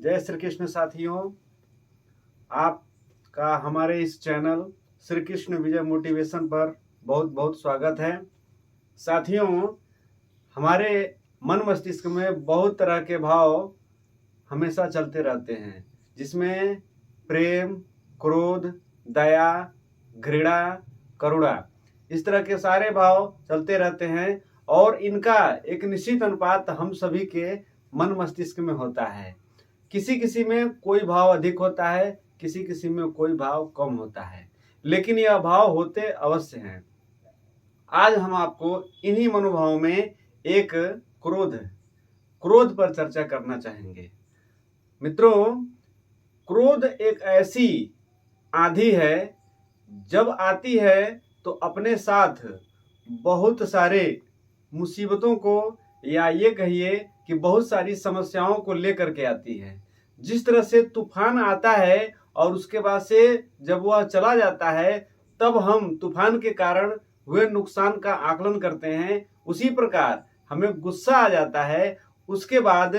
जय श्री कृष्ण साथियों, आपका हमारे इस चैनल श्री कृष्ण विजय मोटिवेशन पर बहुत बहुत स्वागत है। साथियों, हमारे मन मस्तिष्क में बहुत तरह के भाव हमेशा चलते रहते हैं, जिसमें प्रेम, क्रोध, दया, घृणा, करुणा, इस तरह के सारे भाव चलते रहते हैं और इनका एक निश्चित अनुपात हम सभी के मन मस्तिष्क में होता है। किसी किसी में कोई भाव अधिक होता है, किसी किसी में कोई भाव कम होता है, लेकिन यह भाव होते अवश्य हैं। आज हम आपको इन्हीं मनोभावों में एक क्रोध पर चर्चा करना चाहेंगे। मित्रों, क्रोध एक ऐसी आंधी है, जब आती है तो अपने साथ बहुत सारे मुसीबतों को या ये कहिए कि बहुत सारी समस्याओं को लेकर के आती है। जिस तरह से तूफान आता है और उसके बाद से जब वह चला जाता है, तब हम तूफान के कारण हुए नुकसान का आकलन करते हैं, उसी प्रकार हमें गुस्सा आ जाता है। उसके बाद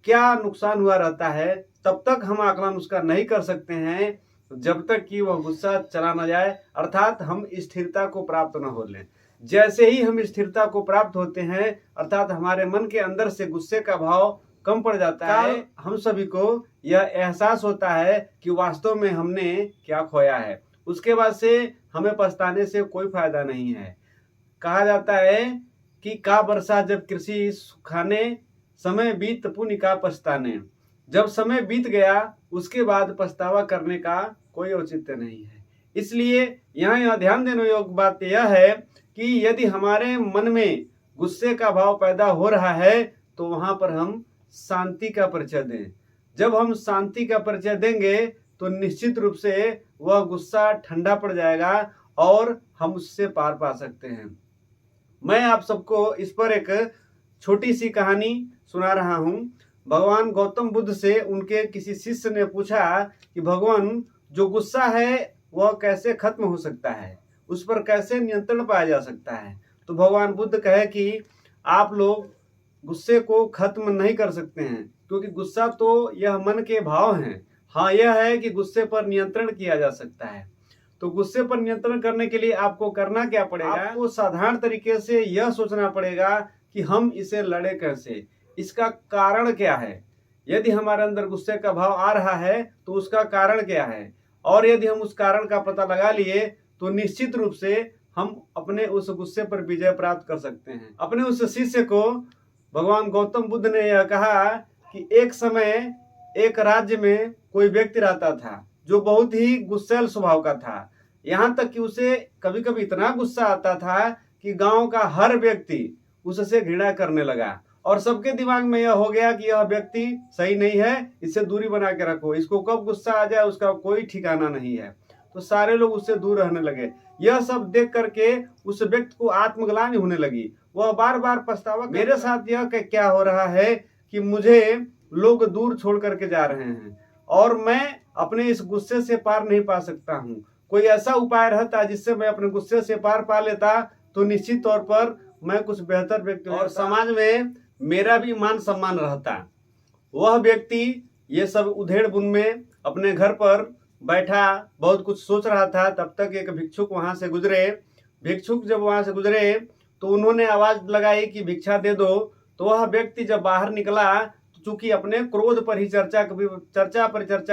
क्या नुकसान हुआ रहता है, तब तक हम आकलन उसका नहीं कर सकते हैं जब तक कि वह गुस्सा चला न जाए, अर्थात हम स्थिरता को प्राप्त न हो लें। जैसे ही हम स्थिरता को प्राप्त होते हैं, अर्थात हमारे मन के अंदर से गुस्से का भाव कम पड़ जाता है, हम सभी को यह एहसास होता है कि वास्तव में हमने क्या खोया है। उसके बाद से हमें पछताने से कोई फायदा नहीं है। कहा जाता है कि का बरसा जब कृषि सुखाने, समय बीत पुण्य का पछताने। जब समय बीत गया उसके बाद पछतावा करने का कोई औचित्य नहीं है। इसलिए यहाँ ध्यान देने योग्य बात यह है कि यदि हमारे मन में गुस्से का भाव पैदा हो रहा है तो वहां पर हम शांति का परिचय दें। जब हम शांति का परिचय देंगे तो निश्चित रूप से वह गुस्सा ठंडा पड़ जाएगा और हम उससे पार पा सकते हैं। मैं आप सबको इस पर एक छोटी सी कहानी सुना रहा हूं। भगवान गौतम बुद्ध से उनके किसी शिष्य ने पूछा कि भगवान, जो गुस्सा है वह कैसे खत्म हो सकता है, उस पर कैसे नियंत्रण पाया जा सकता है। तो भगवान बुद्ध कहे कि आप लोग गुस्से को खत्म नहीं कर सकते हैं, क्योंकि गुस्सा तो यह मन के भाव हैं। हाँ, यह है कि गुस्से पर नियंत्रण किया जा सकता है। तो गुस्से पर नियंत्रण करने के लिए आपको करना क्या पड़ेगा? आपको साधारण तरीके से यह सोचना पड़ेगा कि हम इसे लड़े कैसे, इसका कारण क्या है। यदि हमारे अंदर गुस्से का भाव आ रहा है तो उसका कारण क्या है, और यदि हम उस कारण का पता लगा लिए तो निश्चित रूप से हम अपने उस गुस्से पर विजय प्राप्त कर सकते हैं। अपने उस शिष्य को भगवान गौतम बुद्ध ने यह कहा कि एक समय एक राज्य में कोई व्यक्ति रहता था जो बहुत ही गुस्सैल स्वभाव का था। यहाँ तक कि उसे कभी कभी इतना गुस्सा आता था कि गांव का हर व्यक्ति उससे घृणा करने लगा और सबके दिमाग में यह हो गया कि यह व्यक्ति सही नहीं है, इससे दूरी बना के रखो, इसको कब गुस्सा आ जाए उसका कोई ठिकाना नहीं है। तो सारे लोग उससे दूर रहने लगे। यह सब देख करके उस व्यक्ति को आत्मग्लानि होने लगी। वह बार बार पछतावा, मेरे साथ यह क्या हो रहा है कि मुझे लोग दूर छोड़ करके जा रहे हैं और मैं अपने इस गुस्से से पार नहीं पा सकता हूँ। कोई ऐसा उपाय रहता जिससे मैं अपने गुस्से से पार पा लेता तो निश्चित तौर पर मैं कुछ बेहतर व्यक्ति और समाज में मेरा भी मान सम्मान रहता। वह व्यक्ति ये सब उधेड़ बुन में अपने घर पर बैठा बहुत कुछ सोच रहा था। तब तक एक भिक्षुक वहां से गुजरे। भिक्षुक जब वहां से गुजरे तो उन्होंने आवाज लगाई कि भिक्षा दे दो। तो वह व्यक्ति जब बाहर निकला, तो चूंकि अपने क्रोध पर ही चर्चा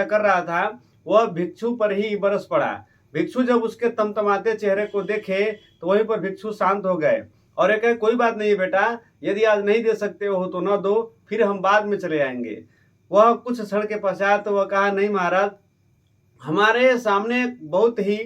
कर रहा था, वह भिक्षु पर ही बरस पड़ा। भिक्षु जब उसके तमतमाते चेहरे को देखे तो वहीं पर भिक्षु शांत हो गए और एक कोई बात नहीं बेटा, यदि आज नहीं दे सकते हो तो न दो, फिर हम बाद में चले आएंगे। वह कुछ क्षण के पश्चात वह कहा, नहीं महाराज, हमारे सामने बहुत ही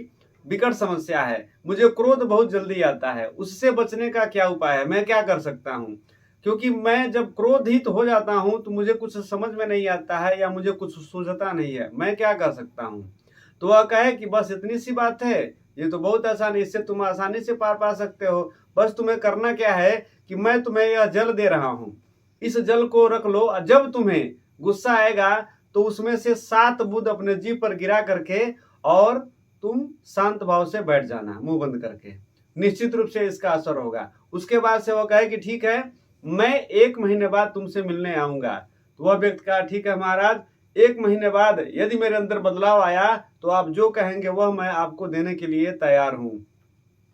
विकट समस्या है, मुझे क्रोध बहुत जल्दी आता है, उससे बचने का क्या उपाय है, मैं क्या कर सकता हूँ? क्योंकि मैं जब क्रोधित हो जाता हूँ तो मुझे कुछ समझ में नहीं आता है या मुझे कुछ सूझता नहीं है, मैं क्या कर सकता हूँ? तो वह कहे कि बस इतनी सी बात है, ये तो बहुत आसान है, इससे तुम आसानी से पार पा सकते हो। बस तुम्हें करना क्या है कि मैं तुम्हें यह जल दे रहा हूँ, इस जल को रख लो और जब तुम्हें गुस्सा आएगा तो उसमें से 7 बूंद अपने जीभ पर गिरा करके और तुम शांत भाव से बैठ जाना मुंह बंद करके। निश्चित रूप से इसका असर होगा। उसके बाद से वो कहे कि ठीक है, मैं 1 महीने बाद तुमसे मिलने आऊंगा। तो वह व्यक्ति कहा, ठीक है महाराज, 1 महीने बाद यदि मेरे अंदर बदलाव आया तो आप जो कहेंगे वह मैं आपको देने के लिए तैयार हूँ।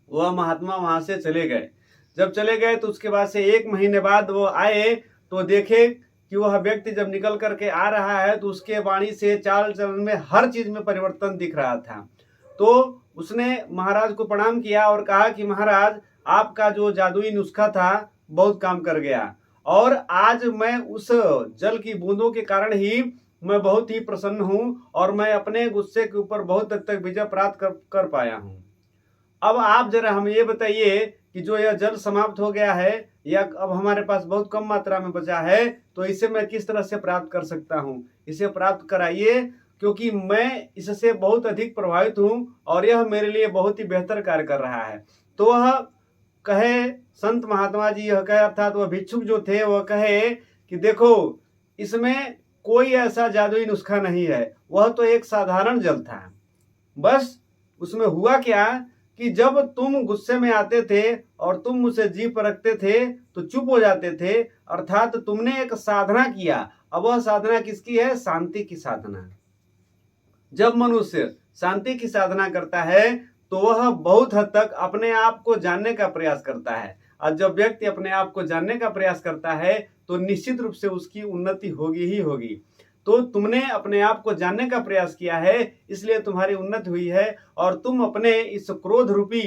वह महात्मा वहां से चले गए। जब चले गए तो उसके बाद से 1 महीने बाद वो आए तो देखे कि वह व्यक्ति जब निकल करके आ रहा है तो उसके वाणी से, चाल चलन में, हर चीज में परिवर्तन दिख रहा था। तो उसने महाराज को प्रणाम किया और कहा कि महाराज, आपका जो जादुई नुस्खा था बहुत काम कर गया और आज मैं उस जल की बूंदों के कारण ही मैं बहुत ही प्रसन्न हूँ और मैं अपने गुस्से के ऊपर बहुत हद तक विजय प्राप्त कर पाया हूँ। अब आप जरा हमें ये बताइए कि जो यह जल समाप्त हो गया है या अब हमारे पास बहुत कम मात्रा में बचा है, तो इसे मैं किस तरह से प्राप्त कर सकता हूँ? इसे प्राप्त कराइए, क्योंकि मैं इससे बहुत अधिक प्रभावित हूँ और यह मेरे लिए बहुत ही बेहतर कार्य कर रहा है। तो वह कहे, संत महात्मा जी यह कहे, अर्थात वह भिक्षुक जो थे वह कहे कि देखो, इसमें कोई ऐसा जादुई नुस्खा नहीं है, वह तो एक साधारण जल था। बस उसमें हुआ क्या कि जब तुम गुस्से में आते थे और तुम मुझसे जी परखते थे तो चुप हो जाते थे, अर्थात तुमने एक साधना किया। अब वह साधना किसकी है? शांति की साधना। जब मनुष्य शांति की साधना करता है तो वह बहुत हद तक अपने आप को जानने का प्रयास करता है, और जब व्यक्ति अपने आप को जानने का प्रयास करता है तो निश्चित रूप से उसकी उन्नति होगी ही होगी। तो तुमने अपने आप को जानने का प्रयास किया है, इसलिए तुम्हारी उन्नति हुई है और तुम अपने इस क्रोध रूपी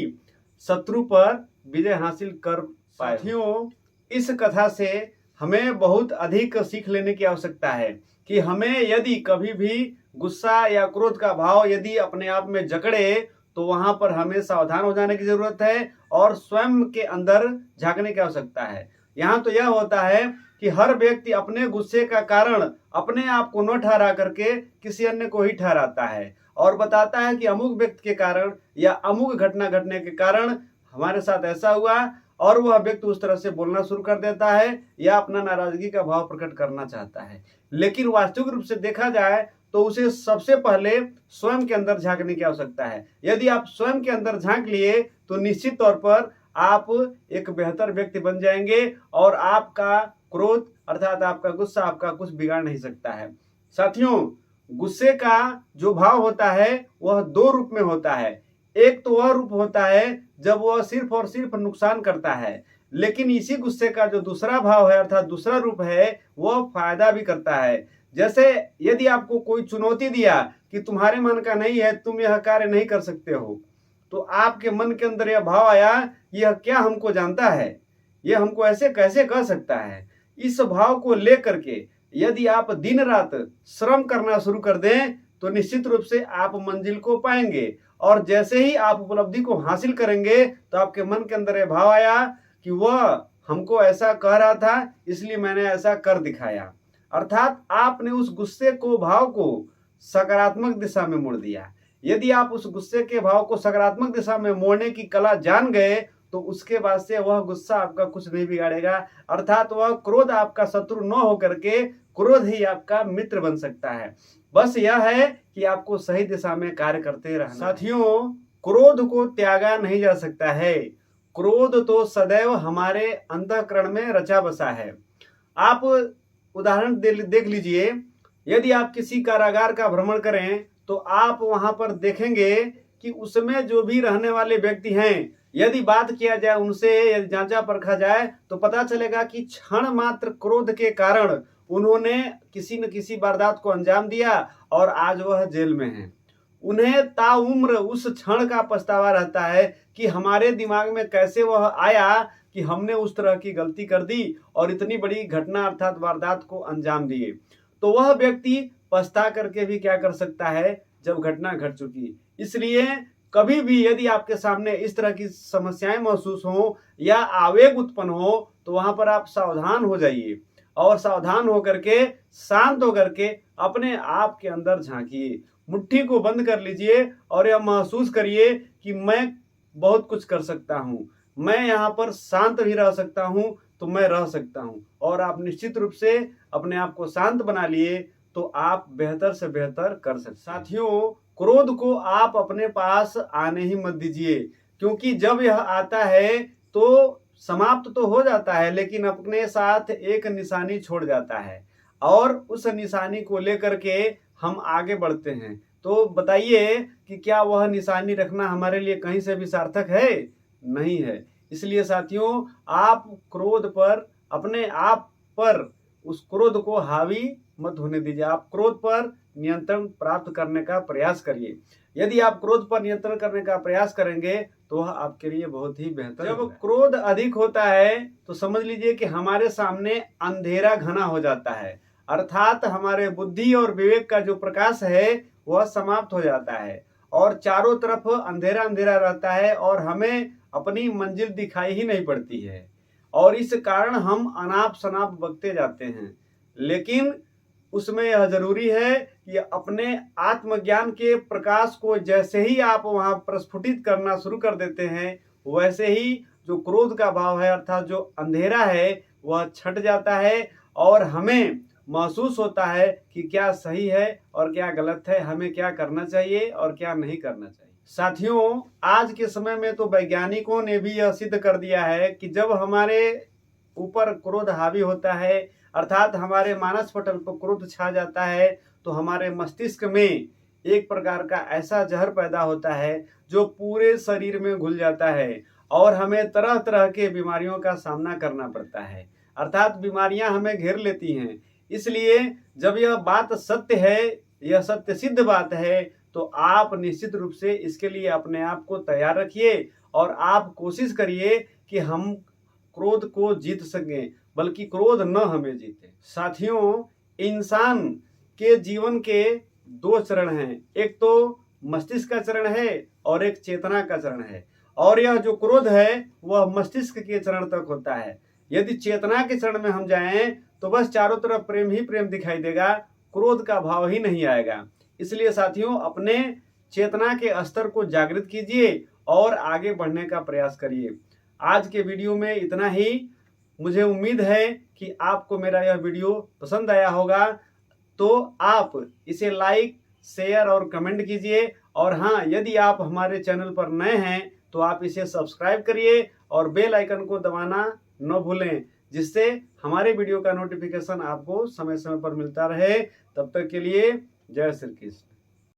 शत्रु पर विजय हासिल कर पाए। साथियों, इस कथा से हमें बहुत अधिक सीख लेने की आवश्यकता है कि हमें यदि कभी भी गुस्सा या क्रोध का भाव यदि अपने आप में जकड़े तो वहां पर हमें सावधान हो जाने की जरूरत है और स्वयं के अंदर झांकने की आवश्यकता है। यहाँ तो यह होता है कि हर व्यक्ति अपने गुस्से का कारण अपने आप को न ठहरा करके किसी अन्य को ही ठहराता है और बताता है कि अमुक व्यक्ति के कारण या अमुक घटना घटने के कारण हमारे साथ ऐसा हुआ, और वह व्यक्ति उस तरह से बोलना शुरू कर देता है या अपना नाराजगी का भाव प्रकट करना चाहता है। लेकिन वास्तविक रूप से देखा जाए तो उसे सबसे पहले स्वयं के अंदर झांकने की आवश्यकता है। यदि आप स्वयं के अंदर झांक लिए तो निश्चित तौर पर आप एक बेहतर व्यक्ति बन जाएंगे और आपका क्रोध अर्थात आपका गुस्सा आपका कुछ बिगाड़ नहीं सकता है। साथियों, गुस्से का जो भाव होता है वह 2 रूप में होता है। एक तो वह रूप होता है जब वह सिर्फ और सिर्फ नुकसान करता है, लेकिन इसी गुस्से का जो दूसरा भाव है अर्थात दूसरा रूप है वह फायदा भी करता है। जैसे यदि आपको कोई चुनौती दिया कि तुम्हारे मन का नहीं है, तुम यह कार्य नहीं कर सकते हो, तो आपके मन के अंदर यह भाव आया, यह क्या हमको जानता है, यह हमको ऐसे कैसे कह सकता है। इस भाव को लेकर के यदि आप दिन रात श्रम करना शुरू कर दें तो निश्चित रूप से आप मंजिल को पाएंगे, और जैसे ही आप उपलब्धि को हासिल करेंगे तो आपके मन के अंदर यह भाव आया कि वह हमको ऐसा कह रहा था इसलिए मैंने ऐसा कर दिखाया, अर्थात आपने उस गुस्से को भाव को सकारात्मक दिशा में मोड़ दिया। यदि आप उस गुस्से के भाव को सकारात्मक दिशा में मोड़ने की कला जान गए तो उसके बाद से वह गुस्सा आपका कुछ नहीं बिगाड़ेगा, अर्थात वह क्रोध आपका शत्रु न होकर के क्रोध ही आपका मित्र बन सकता है। बस यह है कि आपको सही दिशा में कार्य करते रहना। साथियों, क्रोध को त्यागा नहीं जा सकता है। क्रोध तो सदैव हमारे अंतःकरण में रचा बसा है। आप उदाहरण देख लीजिए, यदि आप किसी कारागार का भ्रमण करें तो आप वहां पर देखेंगे कि उसमें जो भी रहने वाले व्यक्ति हैं, यदि बात किया जाए उनसे, यदि जांचा परखा जाए तो पता चलेगा कि क्षण मात्र क्रोध के कारण उन्होंने किसी न किसी वारदात को अंजाम दिया और आज वह जेल में हैं। उन्हें ताउम्र उस क्षण का पछतावा रहता है कि हमारे दिमाग में कैसे वह आया कि हमने उस तरह की गलती कर दी और इतनी बड़ी घटना अर्थात वारदात को अंजाम दिए। तो वह व्यक्ति पछता करके भी क्या कर सकता है जब घटना घट चुकी। इसलिए कभी भी यदि आपके सामने इस तरह की समस्याएं महसूस हो या आवेग उत्पन्न हो तो वहां पर आप सावधान हो जाइए और सावधान होकर के, शांत होकर के अपने आप के अंदर झांकिए, मुट्ठी को बंद कर लीजिए और यह महसूस करिए कि मैं बहुत कुछ कर सकता हूँ, मैं यहाँ पर शांत भी रह सकता हूँ, तो मैं रह सकता हूँ। और आप निश्चित रूप से अपने आप को शांत बना लिए तो आप बेहतर से बेहतर कर सकते। साथियों, क्रोध को आप अपने पास आने ही मत दीजिए, क्योंकि जब यह आता है तो समाप्त तो हो जाता है लेकिन अपने साथ एक निशानी छोड़ जाता है। और उस निशानी को लेकर के हम आगे बढ़ते हैं। तो बताइए कि क्या वह निशानी रखना हमारे लिए कहीं से भी सार्थक है? नहीं है। इसलिए साथियों, आप क्रोध पर, अपने आप पर उस क्रोध को हावी मत होने दीजिए। आप क्रोध पर नियंत्रण प्राप्त करने का प्रयास करिए। यदि आप क्रोध पर नियंत्रण करने का प्रयास करेंगे तो वह आपके लिए बहुत ही बेहतर होगा। जब क्रोध अधिक होता है तो समझ लीजिए कि हमारे सामने अंधेरा घना हो जाता है, अर्थात हमारे बुद्धि और विवेक का जो प्रकाश है वह समाप्त हो जाता है और चारों तरफ अंधेरा अंधेरा रहता है और हमें अपनी मंजिल दिखाई ही नहीं पड़ती है और इस कारण हम अनाप शनाप बकते जाते हैं। लेकिन उसमें यह जरूरी है कि अपने आत्मज्ञान के प्रकाश को जैसे ही आप वहां प्रस्फुटित करना शुरू कर देते हैं, वैसे ही जो क्रोध का भाव है अर्थात जो अंधेरा है वह छट जाता है और हमें महसूस होता है कि क्या सही है और क्या गलत है, हमें क्या करना चाहिए और क्या नहीं करना चाहिए। साथियों, आज के समय में तो वैज्ञानिकों ने भी यह सिद्ध कर दिया है कि जब हमारे ऊपर क्रोध हावी होता है अर्थात हमारे मानस पटल पर क्रोध छा जाता है तो हमारे मस्तिष्क में एक प्रकार का ऐसा जहर पैदा होता है जो पूरे शरीर में घुल जाता है और हमें तरह तरह के बीमारियों का सामना करना पड़ता है, अर्थात बीमारियां हमें घेर लेती हैं। इसलिए जब यह बात सत्य है, यह सत्य सिद्ध बात है, तो आप निश्चित रूप से इसके लिए अपने आप को तैयार रखिए और आप कोशिश करिए कि हम क्रोध को जीत सकें, बल्कि क्रोध न हमें जीते। साथियों, इंसान के जीवन के दो चरण हैं, एक तो मस्तिष्क का चरण है और एक चेतना का चरण है और यह जो क्रोध है वह मस्तिष्क के चरण तक होता है। यदि चेतना के चरण में हम जाएं तो बस चारों तरफ प्रेम ही प्रेम दिखाई देगा, क्रोध का भाव ही नहीं आएगा। इसलिए साथियों, अपने चेतना के स्तर को जागृत कीजिए और आगे बढ़ने का प्रयास करिए। आज के वीडियो में इतना ही। मुझे उम्मीद है कि आपको मेरा यह वीडियो पसंद आया होगा, तो आप इसे लाइक, शेयर और कमेंट कीजिए और हाँ, यदि आप हमारे चैनल पर नए हैं तो आप इसे सब्सक्राइब करिए और बेल आइकन को दबाना न भूलें, जिससे हमारे वीडियो का नोटिफिकेशन आपको समय समय पर मिलता रहे। तब तक के लिए जय श्री कृष्ण।